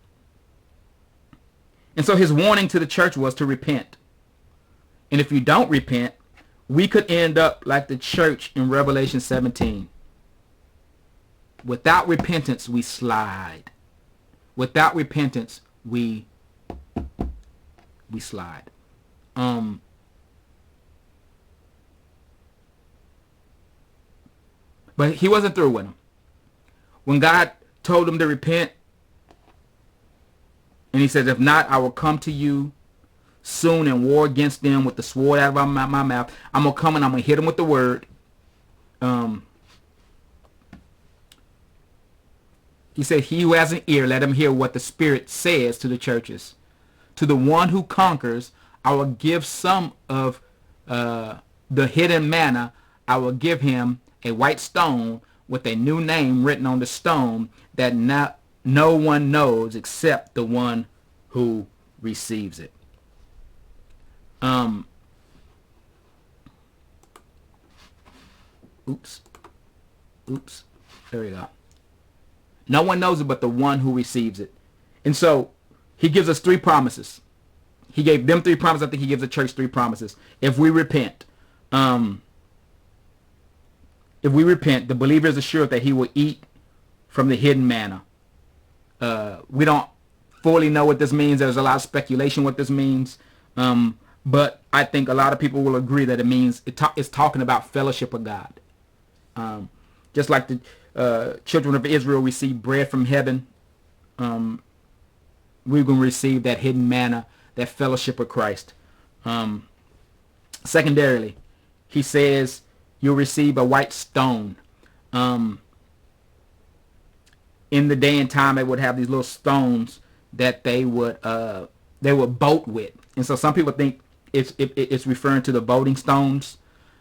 so his warning to the church was to repent. And if you don't repent, we could end up like the church in Revelation 17. Without repentance, we slide. Without repentance, we slide. But he wasn't through with them. When God told him to repent, and he says, if not, I will come to you soon and war against them with the sword out of my mouth. I'm going to come and I'm going to hit them with the word. He said, he who has an ear, let him hear what the Spirit says to the churches. To the one who conquers, I will give some of the hidden manna. I will give him a white stone with a new name written on the stone that no one knows except the one who receives it. Oops. There we go. No one knows it but the one who receives it. And so he gives us 3 promises. He gave them 3 promises. I think he gives the church 3 promises. If we repent, the believer is assured that he will eat from the hidden manna. We don't fully know what this means. There's a lot of speculation what this means. But I think a lot of people will agree that it means it's talking about fellowship with God. Just like the children of Israel receive bread from heaven, we're going to receive that hidden manna that fellowship with Christ. Secondarily, he says you'll receive a white stone. In the day and time, they would have these little stones that they would boat with, and so some people think it's referring to the boating stones.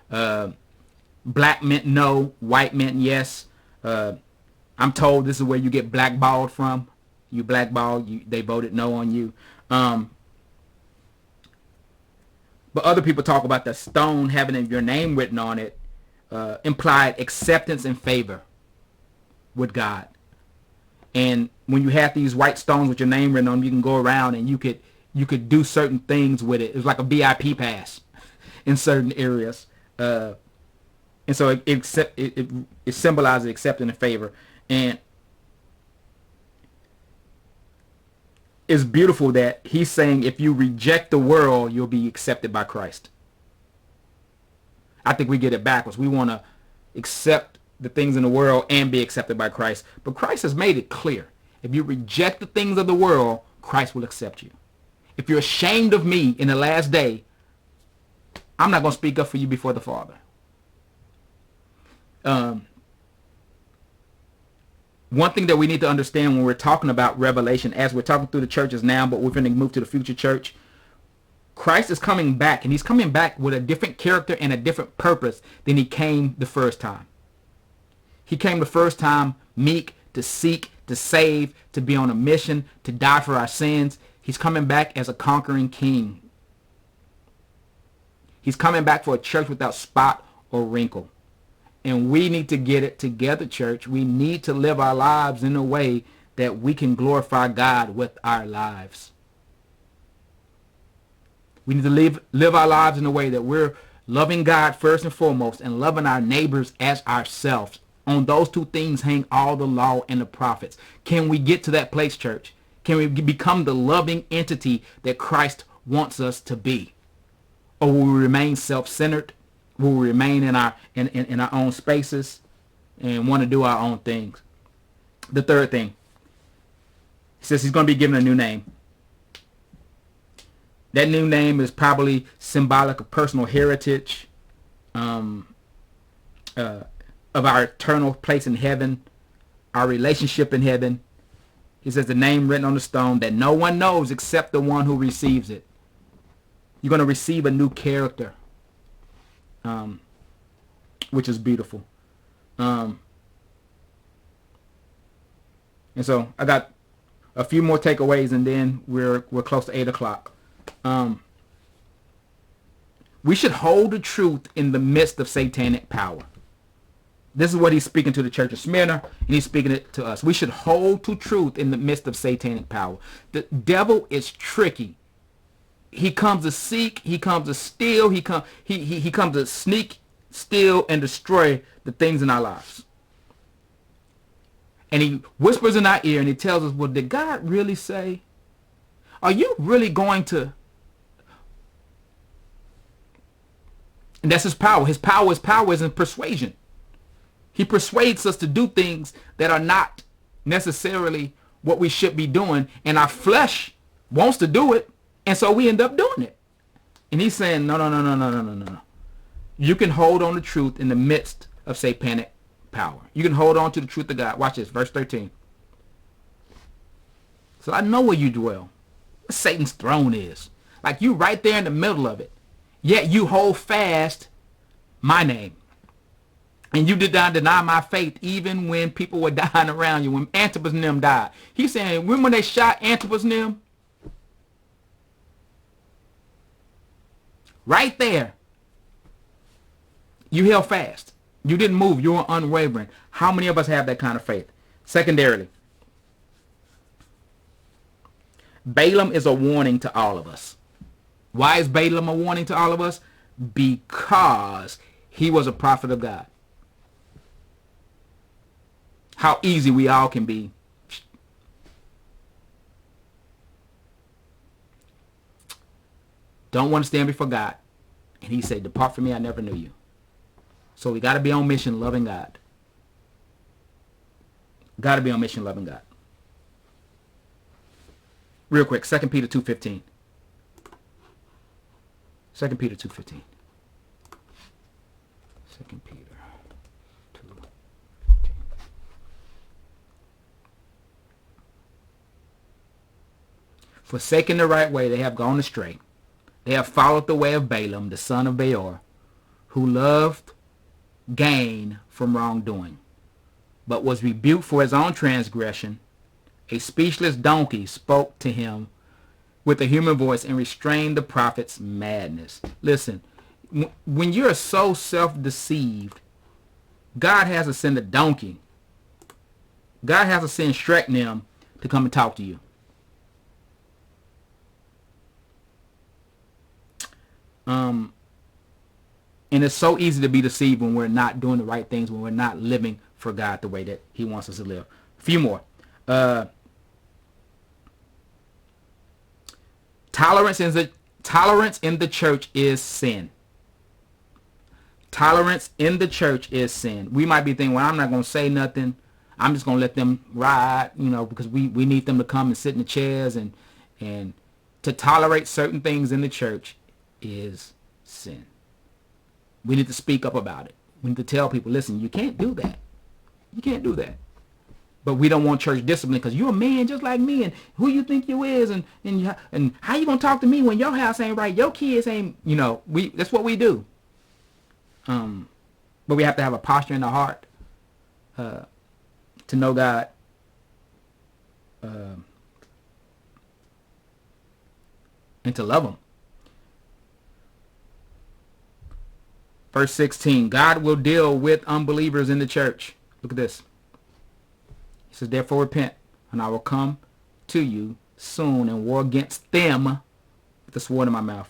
Black meant no, white meant yes. I'm told this is where you get blackballed from. You blackballed, they voted no on you. But other people talk about the stone having your name written on it implied acceptance and favor with God. And when you have these white stones with your name written on them, you can go around and you could do certain things with it. It's like a VIP pass in certain areas. And so it symbolizes acceptance and favor. And it's beautiful that he's saying if you reject the world, you'll be accepted by Christ. I think we get it backwards. We want to accept the things in the world and be accepted by Christ. But Christ has made it clear. If you reject the things of the world, Christ will accept you. If you're ashamed of me in the last day, I'm not going to speak up for you before the Father. One thing that we need to understand when we're talking about Revelation, as we're talking through the churches now, but we're going to move to the future church, Christ is coming back, and he's coming back with a different character and a different purpose than he came the first time. He came the first time meek, to seek, to save, to be on a mission, to die for our sins. He's coming back as a conquering king. He's coming back for a church without spot or wrinkle. And we need to get it together, church. We need to live our lives in a way that we can glorify God with our lives. We need to live our lives in a way that we're loving God first and foremost and loving our neighbors as ourselves. On those two things hang all the law and the prophets. Can we get to that place, church? Can we become the loving entity that Christ wants us to be? Or will we remain self-centered? Will we remain in our own spaces and want to do our own things? The third thing, he says he's going to be given a new name. That new name is probably symbolic of personal heritage, of our eternal place in heaven, our relationship in heaven. He says the name written on the stone that no one knows except the one who receives it. You're going to receive a new character, which is beautiful. And so I got a few more takeaways, and then we're close to 8 o'clock. We should hold the truth in the midst of satanic power. This is what he's speaking to the church of Smyrna, and he's speaking it to us. We should hold to truth in the midst of satanic power. The devil is tricky. He comes to seek, he comes to steal, he comes to sneak, steal, and destroy the things in our lives. And he whispers in our ear and he tells us, well, did God really say? Are you really going to? And that's his power. His power is in persuasion. He persuades us to do things that are not necessarily what we should be doing. And our flesh wants to do it. And so we end up doing it. And he's saying, no. You can hold on to truth in the midst of satanic power. You can hold on to the truth of God. Watch this, verse 13. So I know where you dwell. Where Satan's throne is. Like you right there in the middle of it. Yet you hold fast my name. And you did not deny my faith even when people were dying around you. When Antipas and them died. He's saying, remember when they shot Antipas and them? Right there. You held fast. You didn't move. You were unwavering. How many of us have that kind of faith? Secondarily, Balaam is a warning to all of us. Why is Balaam a warning to all of us? Because he was a prophet of God. How easy we all can be. Don't want to stand before God. And he said, depart from me, I never knew you. So we got to be on mission loving God. Got to be on mission loving God. Real quick, 2 Peter 2:15. 2 Peter 2:15. 2 Peter 2:15. Forsaking the right way, they have gone astray. They have followed the way of Balaam, the son of Beor, who loved gain from wrongdoing, but was rebuked for his own transgression. A speechless donkey spoke to him with a human voice and restrained the prophet's madness. Listen, when you're so self-deceived, God has to send a donkey. God has to send Shreknim to come and talk to you. And it's so easy to be deceived when we're not doing the right things, when we're not living for God the way that he wants us to live. A few more. Tolerance in the church is sin. Tolerance in the church is sin. We might be thinking, well, I'm not going to say nothing. I'm just going to let them ride, because we need them to come and sit in the chairs. And to tolerate certain things in the church is sin. We need to speak up about it. We need to tell people, listen, you can't do that. You can't do that. But we don't want church discipline because you're a man just like me, and who you think you is, and how you gonna talk to me when your house ain't right, your kids ain't, that's what we do. But we have to have a posture in the heart to know God, and to love him. Verse 16, God will deal with unbelievers in the church. Look at this. He says, therefore repent, and I will come to you soon and war against them with the sword in my mouth.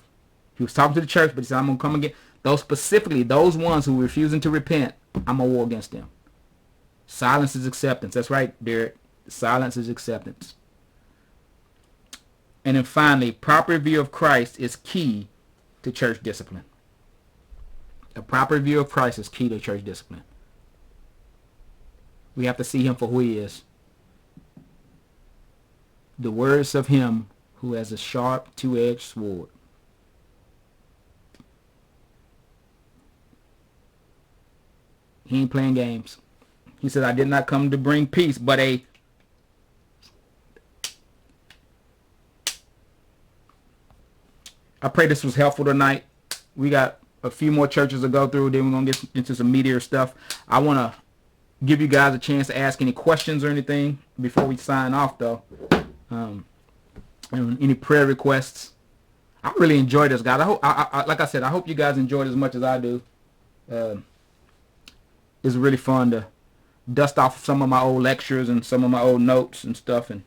He was talking to the church, but he said, I'm going to come again. Specifically, those ones who are refusing to repent, I'm going to war against them. Silence is acceptance. That's right, Derek. Silence is acceptance. And then finally, proper view of Christ is key to church discipline. A proper view of Christ is key to church discipline. We have to see him for who he is. The words of him who has a sharp two-edged sword. He ain't playing games. He said, I did not come to bring peace, but I pray this was helpful tonight. We got a few more churches to go through, then we're going to get into some meatier stuff. I want to give you guys a chance to ask any questions or anything before we sign off, though. And any prayer requests. I really enjoyed this, guys. Like I said, I hope you guys enjoyed it as much as I do. It's really fun to dust off some of my old lectures and some of my old notes and stuff and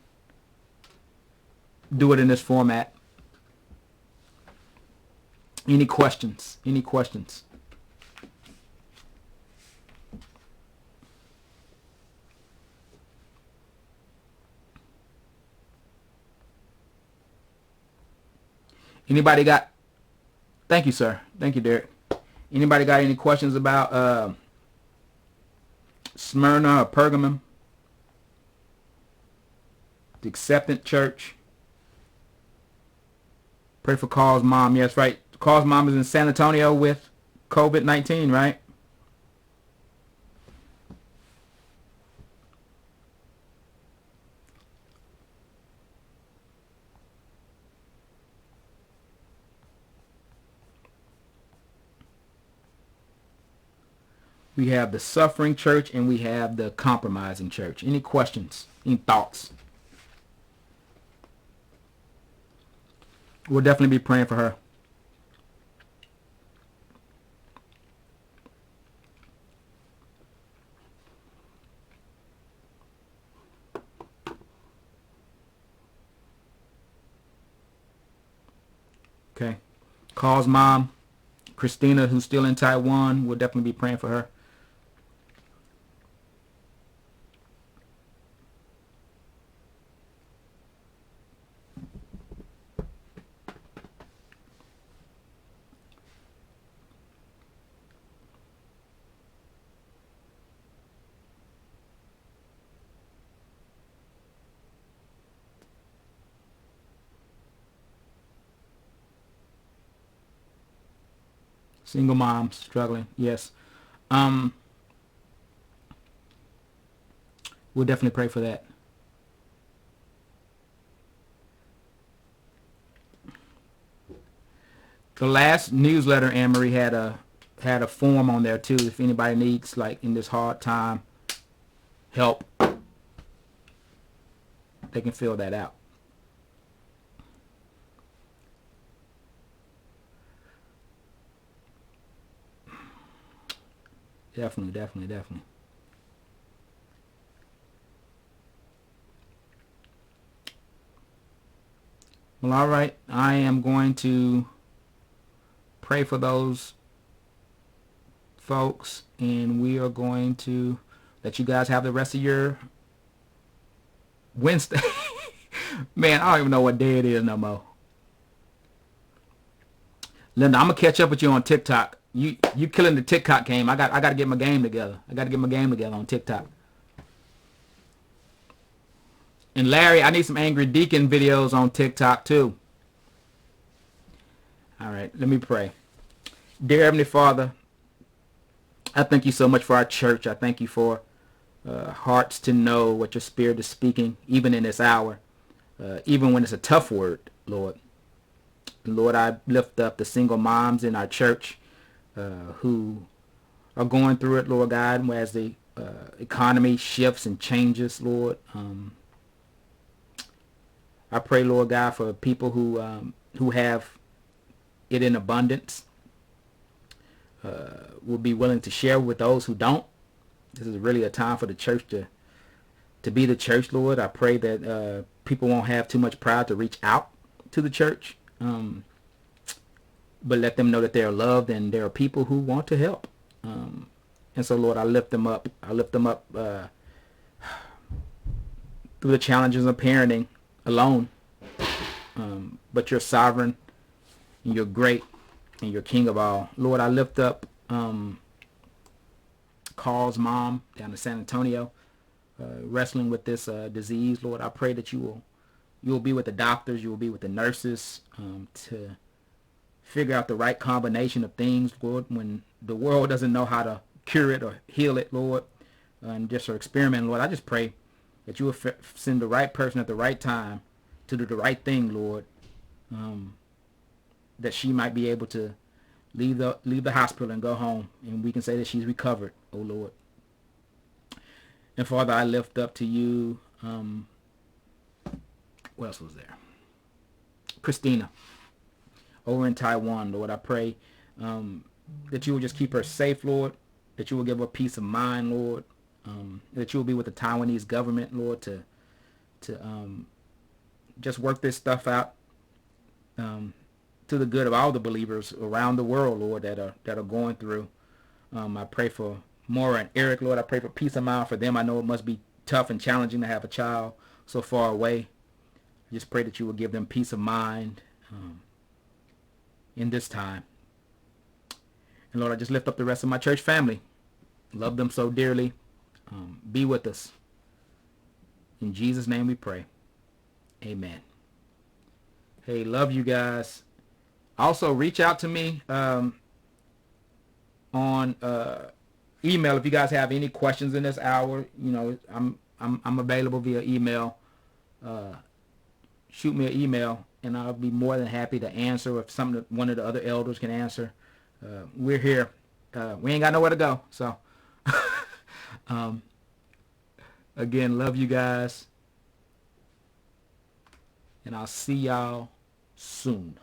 do it in this format. Any questions? Any questions? Anybody got? Thank you, sir. Thank you, Derek. Anybody got any questions about Smyrna or Pergamum? The acceptant church? Pray for Carl's mom. Yes, right. Carl's mom is in San Antonio with COVID-19, right? We have the suffering church and we have the compromising church. Any questions? Any thoughts? We'll definitely be praying for her. Okay. Carl's mom, Christina, who's still in Taiwan, we'll definitely be praying for her. Single moms struggling. Yes. We'll definitely pray for that. The last newsletter, Anne-Marie, had a form on there too. If anybody needs, like, in this hard time, help, they can fill that out. Definitely. Well, all right. I am going to pray for those folks, and we are going to let you guys have the rest of your Wednesday. Man, I don't even know what day it is no more. Linda, I'm gonna catch up with you on TikTok. You killing the TikTok game. I got to get my game together. On TikTok. And Larry, I need some Angry Deacon videos on TikTok too. All right, let me pray. Dear Heavenly Father, I thank you so much for our church. I thank you for hearts to know what your Spirit is speaking, even in this hour, even when it's a tough word, Lord. Lord, I lift up the single moms in our church who are going through it, Lord God, as the economy shifts and changes, Lord. I pray, Lord God, for people who have it in abundance, will be willing to share with those who don't. This is really a time for the church to be the church, Lord. I pray that people won't have too much pride to reach out to the church, but let them know that they are loved and there are people who want to help. And so, Lord, I lift them up. Through the challenges of parenting alone. But you're sovereign, and you're great, and you're king of all. Lord, I lift up Carl's mom down in San Antonio, wrestling with this disease. Lord, I pray that you will be with the doctors, you will be with the nurses, to figure out the right combination of things, Lord, when the world doesn't know how to cure it or heal it, Lord, and just are experimenting, Lord. I just pray that you will send the right person at the right time to do the right thing, Lord, that she might be able to leave the hospital and go home, and we can say that she's recovered, oh Lord. And Father, I lift up to you, what else was there? Christina, over in Taiwan, Lord. I pray that you will just keep her safe, Lord, that you will give her peace of mind, Lord, that you will be with the Taiwanese government, Lord, to just work this stuff out to the good of all the believers around the world, Lord, that are going through. I pray for Maura and Eric, Lord. I pray for peace of mind for them. I know it must be tough and challenging to have a child so far away. I just pray that you will give them peace of mind in this time. And Lord, I just lift up the rest of my church family. Love them so dearly. Be with us. In Jesus' name we pray. Amen. Hey, love you guys. Also, reach out to me on email if you guys have any questions in this hour. You know, I'm available via email. Shoot me an email, and I'll be more than happy to answer if something that one of the other elders can answer. We're here. We ain't got nowhere to go. So, again, love you guys, and I'll see y'all soon.